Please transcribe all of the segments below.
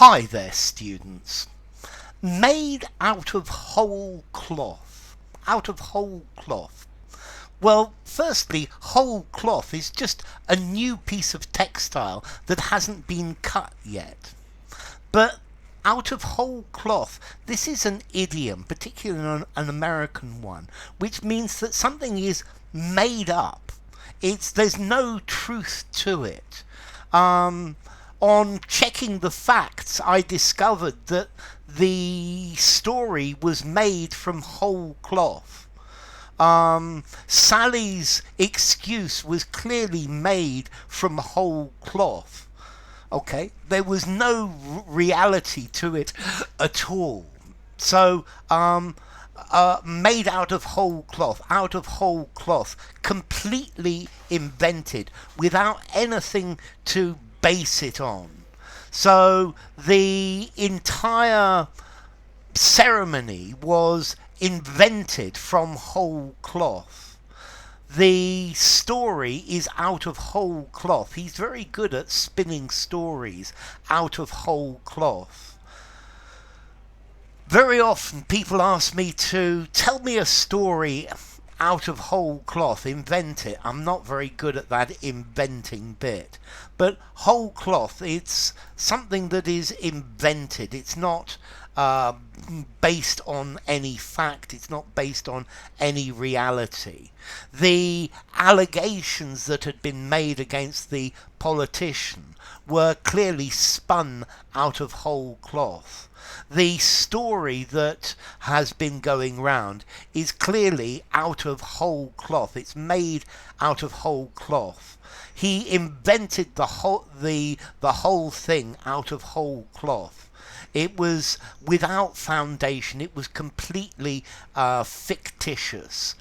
Hi there, students. Made out of whole cloth. Out of whole cloth. Well, firstly, whole cloth is just a new piece of textile that hasn't been cut yet. But out of whole cloth, this is an idiom, particularly an American one, which means that something is made up. There's no truth to it. On checking the facts, I discovered that the story was made from whole cloth. Sally's excuse was clearly made from whole cloth. Okay, there was no reality to it at all. So, made out of whole cloth, completely invented without anything to base it on. So the entire ceremony was invented from whole cloth. The story is out of whole cloth. He's very good at spinning stories out of whole cloth. Very often people ask me to tell me a story out of whole cloth, invent it. I'm not very good at that inventing bit. But whole cloth, it's something that is invented. It's not based on any fact. It's not based on any reality. The allegations that had been made against the politician were clearly spun out of whole cloth. The story that has been going round is clearly out of whole cloth. It's made out of whole cloth. He invented the whole thing out of whole cloth. It was without foundation. It was completely fictitious.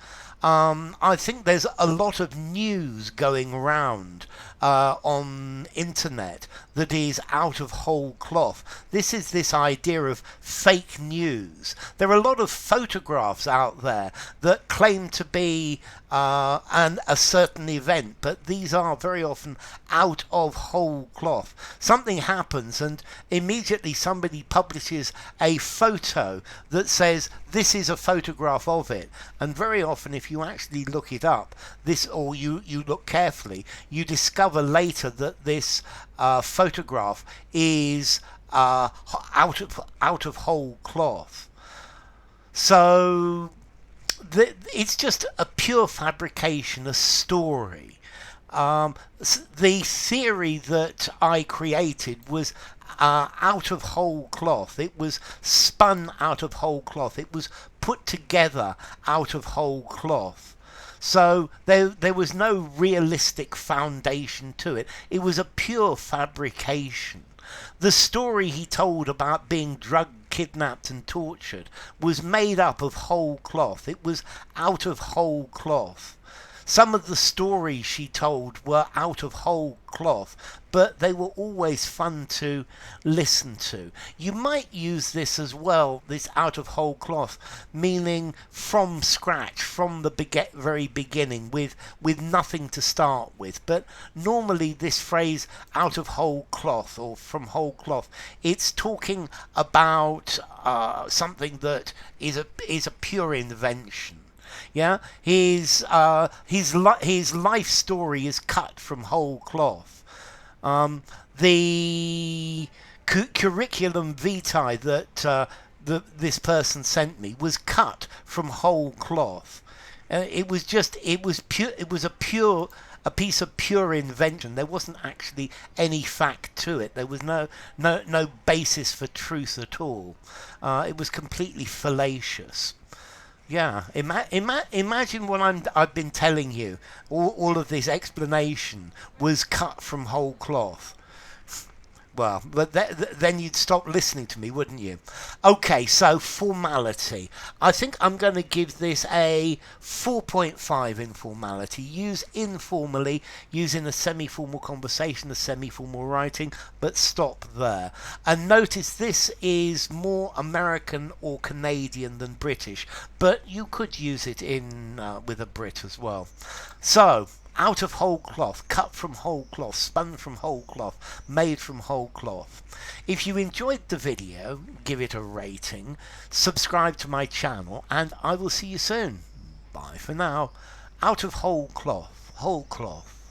I think there's a lot of news going around on internet that is out of whole cloth. This is this idea of fake news. There are a lot of photographs out there that claim to be a certain event, but these are very often out of whole cloth. Something happens and immediately somebody publishes a photo that says this is a photograph of it, and very often if you actually look it up, or you look carefully, you discover later that this photograph is out of whole cloth. So it's just a pure fabrication, a story. The theory that I created was out of whole cloth. It was spun out of whole cloth. It was put together out of whole cloth. So there was no realistic foundation to it. It was a pure fabrication. The story he told about being drugged, kidnapped and tortured was made up of whole cloth. It was out of whole cloth. Some of the stories she told were out of whole cloth, but they were always fun to listen to. You might use this as well, this out of whole cloth, meaning from scratch, from the very beginning, with nothing to start with. But normally this phrase out of whole cloth or from whole cloth, it's talking about something that is a pure invention. Yeah, his life story is cut from whole cloth. The curriculum vitae that this person sent me was cut from whole cloth. It was a piece of pure invention. There wasn't actually any fact to it. There was no basis for truth at all. It was completely fallacious. Yeah, imagine what I've been telling you. All of this explanation was cut from whole cloth. Well, but then you'd stop listening to me, wouldn't you? Okay, so formality. I think I'm going to give this a 4.5 in formality. Use informally, use in a semi-formal conversation, a semi-formal writing, but stop there. And notice this is more American or Canadian than British, but you could use it in with a Brit as well. So, out of whole cloth, cut from whole cloth, spun from whole cloth, made from whole cloth. If you enjoyed the video, give it a rating, subscribe to my channel, and I will see you soon. Bye for now. Out of whole cloth, whole cloth.